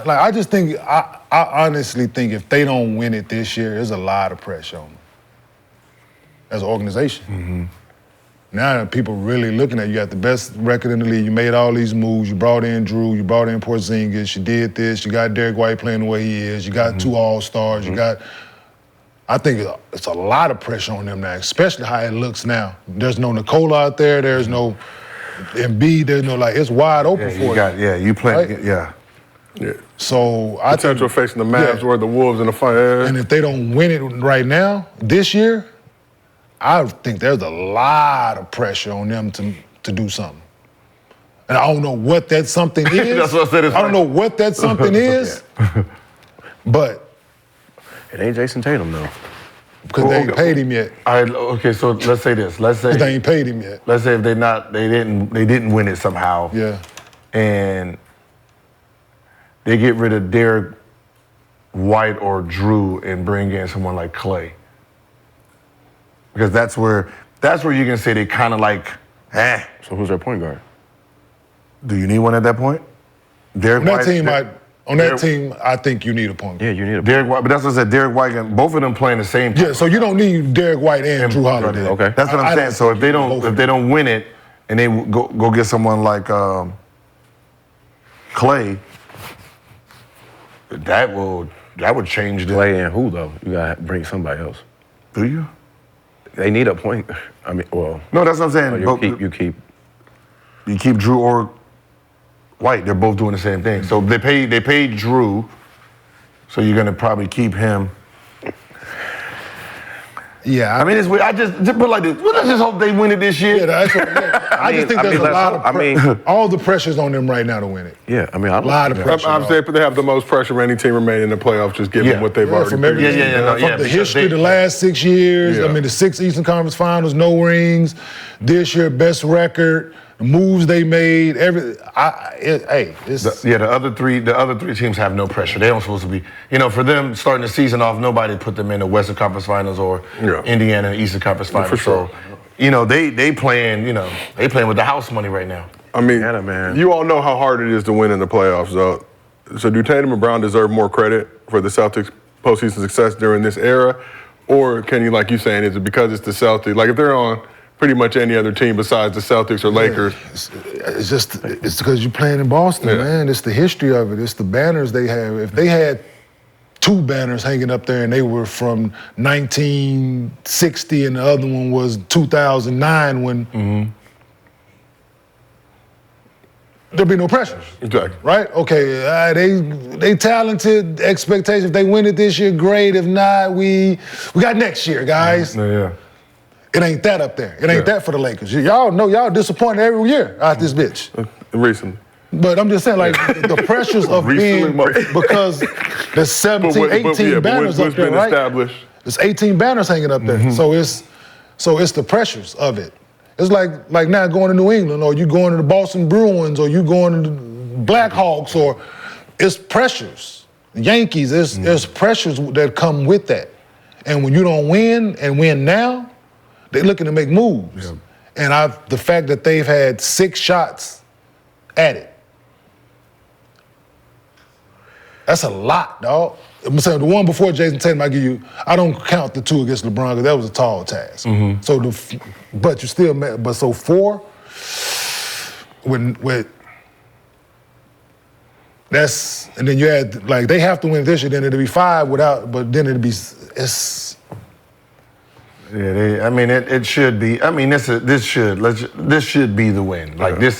I just think, I honestly think if they don't win it this year, there's a lot of pressure on them as an organization. Mm-hmm. Now people really looking at you. Got the best record in the league. You made all these moves. You brought in Drew. You brought in Porzingis. You did this. You got Derek White playing the way he is. You got two All-Stars. You got. I think it's a lot of pressure on them now, especially how it looks now. There's no Nikola out there. There's no Embiid. There's no it's wide open for you. You play. Right? Yeah. So potential facing the Mavs or the Wolves in the final. And if they don't win it right now, this year, I think there's a lot of pressure on them to do something. And I don't know what that something is. That's what I said. I don't know what that something is, but it ain't Jayson Tatum though. Because they ain't paid him yet. All right, okay, so let's say this. Let's say they ain't paid him yet. Let's say if they didn't win it somehow. Yeah. And they get rid of Derek White or Drew and bring in someone like Clay. Because that's where you can say they kind of So who's their point guard? Do you need one at that point? Derek White. On that team, I think you need a point guard. Yeah, you need a Derek White, but that's what I said. Derek White and both of them playing the same time. Yeah, so you don't need Derek White and Drew Holiday. Okay. That's what I'm saying. So if they don't win it and they go get someone like Clay, that would change the Clay and who though? You gotta bring somebody else. Do you? They need a point. I mean, well. No, that's what I'm saying. You keep Drew or White. They're both doing the same thing. So they paid Drew. So you're gonna probably keep him. Yeah, I mean it's weird. I just put like this. Let's just hope they win it this year. Yeah, that's what, I just think there's a lot of all the pressure's on them right now to win it. Yeah, I mean, a lot of pressure. I'm saying they have the most pressure of any team remaining in the playoffs, just given what they've already from everything. From the history, the last 6 years. I mean, the 6 Eastern Conference Finals, no rings. This year, best record. The moves they made, the other three teams have no pressure. They don't supposed to be, for them starting the season off, nobody put them in the Western Conference Finals or Indiana in the Eastern Conference Finals. For sure. So, they playing with the house money right now. I mean, man. You all know how hard it is to win in the playoffs, though. So do Tatum and Brown deserve more credit for the Celtics' postseason success during this era, or can you, like you saying, is it because it's the Celtics? Like if they're on pretty much any other team besides the Celtics or Lakers. It's because you're playing in Boston, man. It's the history of it. It's the banners they have. If they had 2 banners hanging up there and they were from 1960 and the other one was 2009 when there'd be no pressure. Exactly. Right? Okay, they talented, expectations. If they win it this year, great. If not, we got next year, guys. Yeah. It ain't that up there. It ain't that for the Lakers. Y'all know y'all disappointed every year out this bitch. Recently. But I'm just saying, like, the pressures of being, because there's 17, 18 banners up there, right? Established. There's 18 banners hanging up there. So it's the pressures of it. It's like now going to New England, or you going to the Boston Bruins, or you going to the Blackhawks, or it's pressures. Yankees, there's pressures that come with that. And when you don't win and win now, they're looking to make moves. Yeah. And the fact that they've had 6 shots at it, that's a lot, dog. I'm saying the one before Jayson Tatum, I don't count the 2 against LeBron, because that was a tall task. So but you still, so 4, with that's, and then you add, like, they have to win this year, then it'll be 5 but then it'll be, Yeah, it should be. I mean, this should be the win. Like this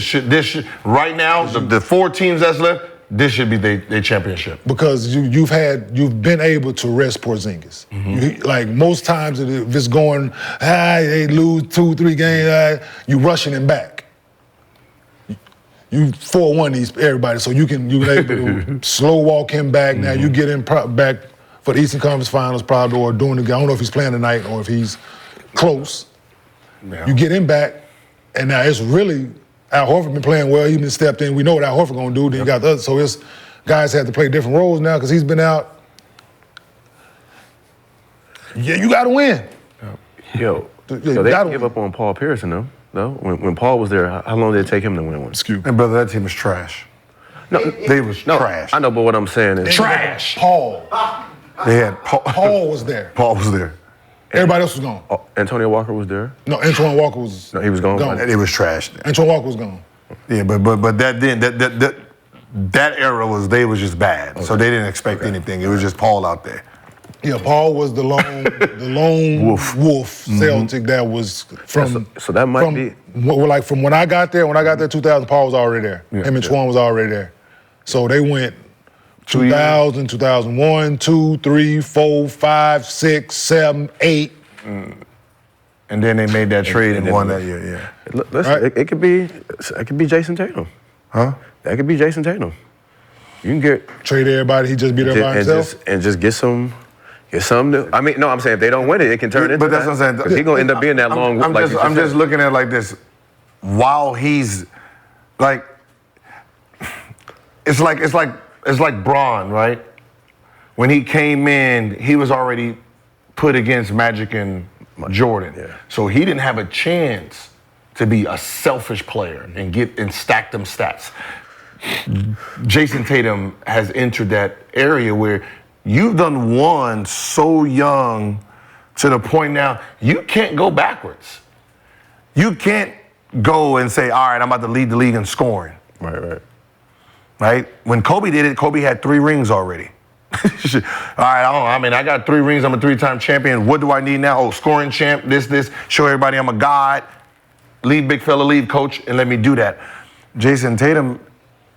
should right now the 4 teams that's left. This should be their championship. Because you've been able to rest Porzingis. Like most times, if it's going, they lose 2-3 games, you rushing him back. You 4-1 everybody, so you able to slow walk him back. Now you get him back for the Eastern Conference Finals probably, or doing the game. I don't know if he's playing tonight or if he's close. Yeah. You get him back, and now it's really, Al Horford been playing well. He's been stepped in. We know what Al Horford going to do. Then you got the others. So it's guys have to play different roles now because he's been out. Yeah, you got to win. Yo, so they didn't give up on Paul Pierce, though? When Paul was there, how long did it take him to win one? And brother, that team is trash. They was trash. I know, but what I'm saying is Trash. Paul. They had Paul. Paul was there. Paul was there. Everybody else was gone. Oh, Antonio Walker was there. No, Antoine Walker was. No, he was gone. It was trash. Antoine Walker was gone. Yeah, but that era they was just bad. Okay. So they didn't expect anything. It was just Paul out there. Yeah, Paul was the lone wolf Celtic that was from. So that might be. Like from when I got there 2000, Paul was already there. Him and Twan was already there. So they went 2000, 2001, 2, 3, 4, 5, 6, 7, 8. And then they made that trade and won that year. Yeah. Listen, right? it could be Jayson Tatum. Huh? That could be Jayson Tatum. You can get trade everybody. He just be there by himself and just get some. Get some new. I mean, no, I'm saying if they don't win it, it can turn into. But that's what I'm saying. He's gonna end up being that long. I'm just looking at it like this. While he's like, it's like Braun, right? When he came in, he was already put against Magic and Jordan. Yeah. So he didn't have a chance to be a selfish player and stack them stats. Jayson Tatum has entered that area where you've done won so young to the point now you can't go backwards. You can't go and say, all right, I'm about to lead the league in scoring. Right? When Kobe did it, Kobe had 3 rings already. All right, I got 3 rings. I'm a 3-time champion. What do I need now? Oh, scoring champ, this. Show everybody I'm a god. Lead big fella, lead coach, and let me do that. Jayson Tatum,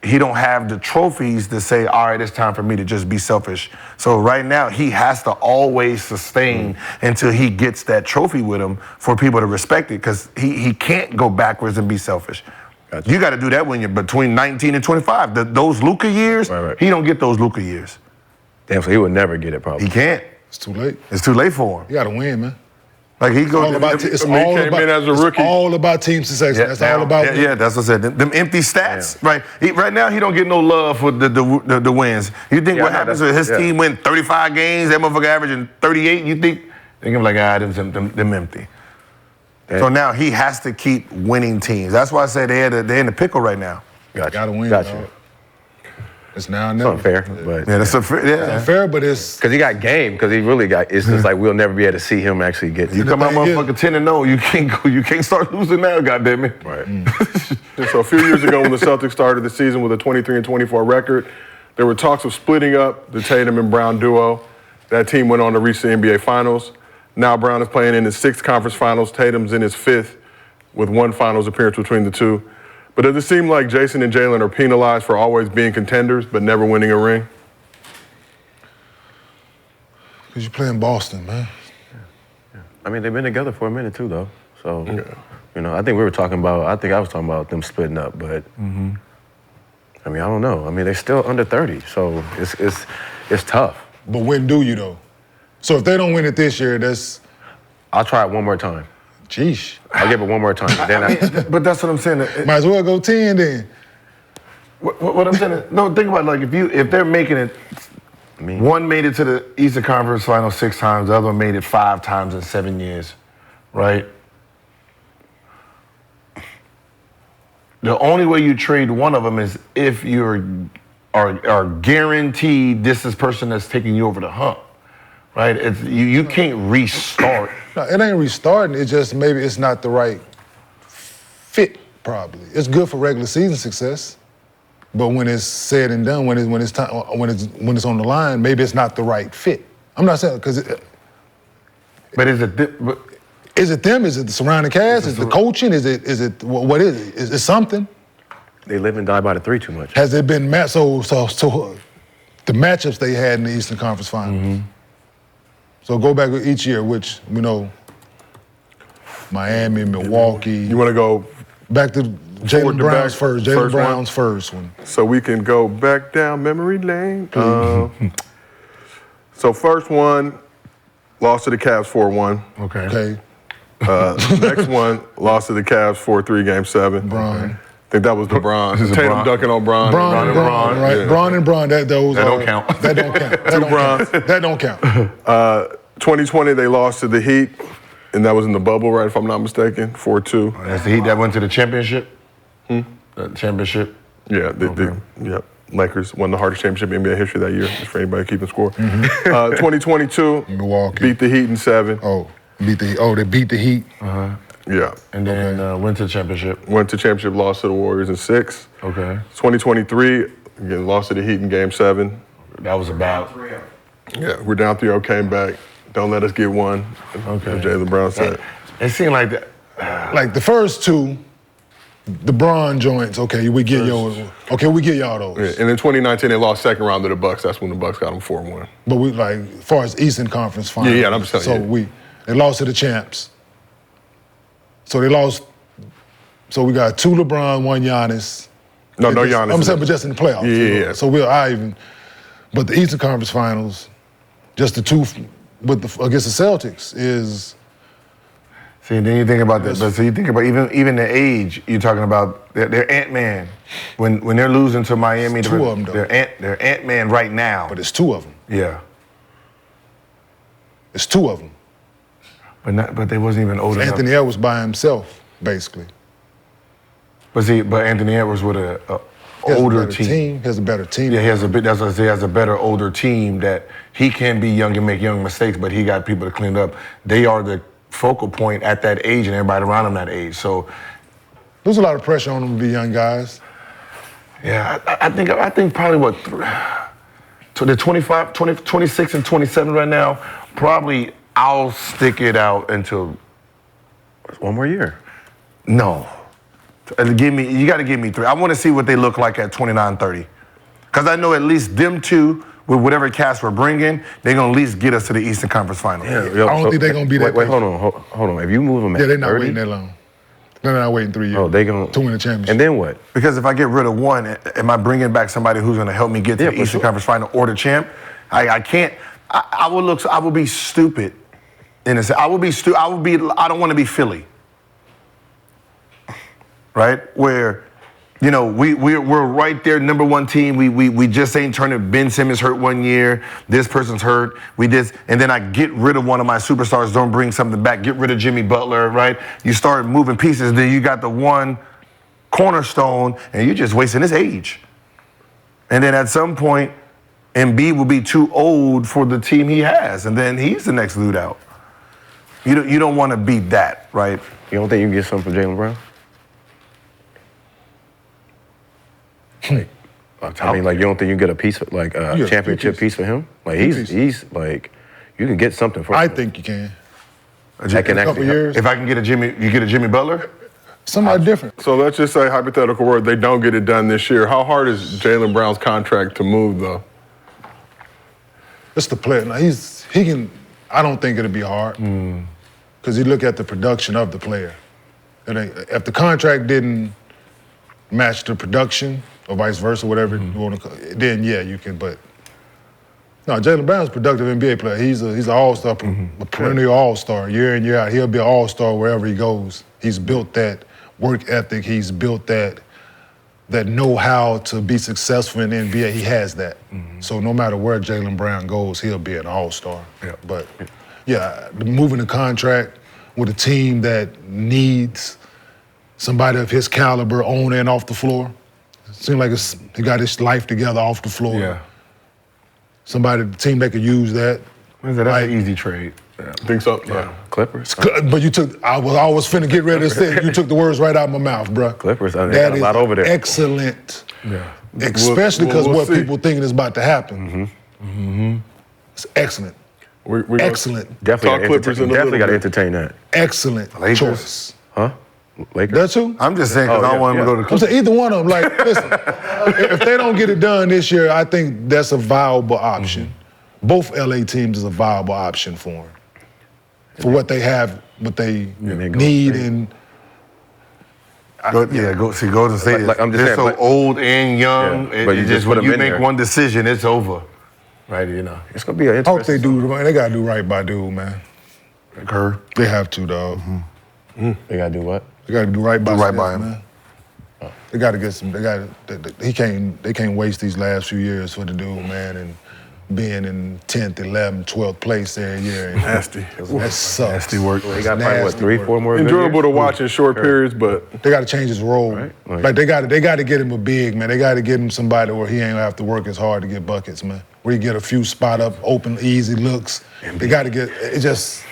he don't have the trophies to say, all right, it's time for me to just be selfish. So right now, he has to always sustain until he gets that trophy with him for people to respect it, because he can't go backwards and be selfish. Gotcha. You got to do that when you're between 19 and 25. Those Luka years, he don't get those Luka years. Damn, so he would never get it probably. He can't. It's too late. It's too late for him. You got to win, man. Like he goes. It's all about team success. Yeah, that's all about. Yeah, that's what I said. Them empty stats, right? Right now, he don't get no love for the wins. You think what happens if his team win 35 games, that motherfucker averaging 38? You think him like, them empty. Damn. So now he has to keep winning teams. That's why I say they're in the pickle right now. Got to win. Gotcha. It's now and never. It's unfair, but that's unfair. Yeah, it's unfair, but it's because he got game. Because he really got. It's just like we'll never be able to see him actually get. You come out motherfucker 10-0. You can't go. You can't start losing now. Goddamn it. Right. So a few years ago, when the Celtics started the season with a 23-24 record, there were talks of splitting up the Tatum and Brown duo. That team went on to reach the NBA Finals. Now Brown is playing in his 6th conference finals. Tatum's in his 5th, with 1 finals appearance between the two. But does it seem like Jayson and Jaylen are penalized for always being contenders but never winning a ring? Because you play in Boston, man. Yeah. I mean, they've been together for a minute too, though. So, I think I was talking about them splitting up, but I mean, I don't know. I mean, they're still under 30, so it's tough. But when do you though? So if they don't win it this year, I'll try it one more time. Jeez. I'll give it one more time. But that's what I'm saying. Might as well go 10 then. What I'm saying is, no, think about it, like if they're making it, one made it to the Eastern Conference Finals 6 times, the other one made it 5 times in 7 years, right? The only way you trade one of them is if you are guaranteed this is person that's taking you over the hump. Right, you can't restart. No, it ain't restarting. It's just maybe it's not the right fit. Probably it's good for regular season success, but when it's said and done, when it's on the line, maybe it's not the right fit. I'm not saying because. But is it? Is it them? Is it the surrounding cast? Is it the coaching? Is it what is it? Is it something? They live and die by the 3 too much. Has it been so the matchups they had in the Eastern Conference Finals? Mm-hmm. So go back each year, which we know, Miami, Milwaukee. You want to go back to Jaylen Brown's first. Jaylen Brown's first one. So we can go back down memory lane. So first one, lost to the Cavs 4-1. Okay. Next one, lost to the Cavs 4-3, Game 7. Braun. Okay. I think that was the Braun. Tatum dunking on Braun. Braun and Braun, right? Yeah. Braun and Braun. That don't count. That don't count. That don't count. 2020, they lost to the Heat, and that was in the bubble, right? If I'm not mistaken, 4-2. That's the Heat that went to the championship. The championship. Yeah. Yep. Lakers won the hardest championship in NBA history that year, just for anybody keeping score. 2022, Milwaukee beat the Heat in 7. They beat the Heat. Yeah. And then went to the championship. Went to championship, lost to the Warriors in 6. Okay. 2023, again, lost to the Heat in Game 7. That was about. Yeah, we're down 3-0, came back. Don't let us get one. Okay. As Jaylen Brown said. It seemed like that. Like the first two, the Bron joints. Okay, we get yours. Okay, we get y'all those. Yeah, and in 2019, they lost second round to the Bucks. That's when the Bucks got them 4-1. But we like, as far as Eastern Conference Finals. Yeah, I'm just telling you. So they lost to the champs. So they lost. So we got 2 LeBron, 1 Giannis. No Giannis. I'm saying, but just in the playoffs. Yeah. So but the Eastern Conference Finals, just the 2 against the Celtics is. See, then you think about that. But so you think about even the age. You're talking about they're Ant-Man. When they're losing to Miami, It's 2 of them, though. they're Ant-Man right now. But it's 2 of them. Yeah. It's 2 of them. But they wasn't even old enough. Anthony Edwards by himself, basically. But Anthony Edwards with a He has older a better team. He has a better team. Yeah, he has a better older team that he can be young and make young mistakes, but he got people to clean up. They are the focal point at that age and everybody around him that age. So There's a lot of pressure on them to be young guys. yeah, I think probably the 25, 20, 26 and 27 right now, probably I'll stick it out until 1 more year. no. You got to give me 3. I want to see what they look like at 29, 30. Because I know at least them 2, with whatever cast we're bringing, they're going to at least get us to the Eastern Conference Finals. I don't think they're going to be that Wait, patient. hold on. If you move them at Yeah, they're not 30, waiting that long. They're not waiting 3 years. Oh, they going to win the championship. And then what? Because if I get rid of one, am I bringing back somebody who's going to help me get to the Eastern Conference Final or the champ? I can't. I will be stupid. In a sense. I don't want to be Philly. Right? Where, we're right there, number 1 team. We just ain't turning. Ben Simmons hurt 1 year. This person's hurt. And then I get rid of one of my superstars. Don't bring something back. Get rid of Jimmy Butler. Right? You start moving pieces. Then you got the one cornerstone, and you're just wasting his age. And then at some point, Embiid will be too old for the team he has, and then he's the next dude out. You don't want to be that, right? You don't think you can get something for Jaylen Brown? I mean, like, you don't think you can get a piece, like a championship piece for him? Like, he's like, you can get something for him. I think you can. That can In a couple actually years. If I can get you get a Jimmy Butler? Somebody different. So let's just say, hypothetical word, they don't get it done this year. How hard is Jaylen Brown's contract to move, though? It's the player. Now he can. I don't think it'll be hard because you look at the production of the player. And if the contract didn't match the production or vice versa, whatever you want to, then yeah, you can. But no, Jaylen Brown's a productive NBA player. He's an all-star, a perennial all-star, year in, year out. He'll be an all-star wherever he goes. He's built that work ethic. He's built that know-how to be successful in the NBA. He has that. So no matter where Jaylen Brown goes, he'll be an all-star. Yeah. But yeah, moving the contract with a team that needs somebody of his caliber on and off the floor. It seems like he got his life together off the floor. Yeah. The team that could use that. That's an easy trade. Yeah. Think so? Yeah. Clippers. But I was finna get ready to say, you took the words right out of my mouth, bro. Clippers, they got That a is lot over there. excellent. Yeah. Especially because we'll what see. people thinking is about to happen. It's excellent. We Excellent. Definitely got to entertain that. Excellent Lakers? choice. Huh? Lakers? That's who? I'm just saying because I don't want him to go to the I'm saying either one of them. Like, listen, if they don't get it done this year, I think that's a viable option. Both LA teams is a viable option for them. For what they have, what they need, and Go to State. Like, I'm just they're saying, so old and young. Yeah, but you just put when them you in make there. one decision, it's over. Right? It's going to be an I hope they interesting. do. They gotta do right by dude, man. Kerr. They have to, dog. They got to do what? They gotta do right by Do right Steph, by him. man. They gotta get some. They can't waste these last few years for the dude, man. And being in 10th, 11th, 12th place every year. Nasty. That sucks. Nasty work. They got probably, what, Nasty 3, work. 4 more good Enjoyable years? to watch in short periods, but They got to change his role. Right. Like they got to get him a big man. They got to get him somebody where he ain't gonna have to work as hard to get buckets, man. Where he get a few spot up, open, easy looks. They got to get it. Just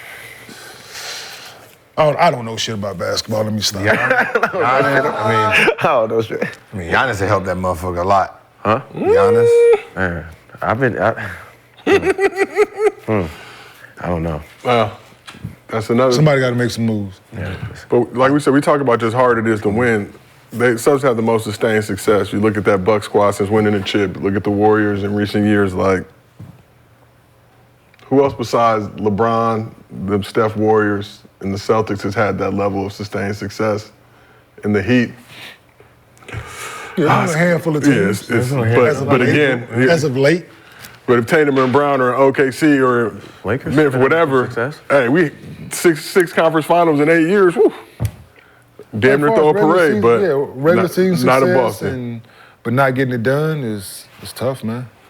I don't know shit about basketball. Let me stop. Giannis, Oh, no shit. I mean, Giannis has helped that motherfucker a lot. Huh? Giannis. Man, I don't know. well, that's another. Somebody got to make some moves. But like we said, we talk about just hard it is to win. Celtics have the most sustained success. You look at that Buck squad since winning the chip. Look at the Warriors in recent years. Like, who else besides LeBron, the Steph Warriors, and the Celtics has had that level of sustained success? In the Heat. Yeah, there's a handful of teams. But again, as of late, but if Tatum and Brown are in OKC or Lakers, Memphis, whatever, success. hey, we six conference finals in 8 years. Whew. Damn near as throw a far as regular parade, season, but regular season not in success Boston. but not getting it done is tough, man.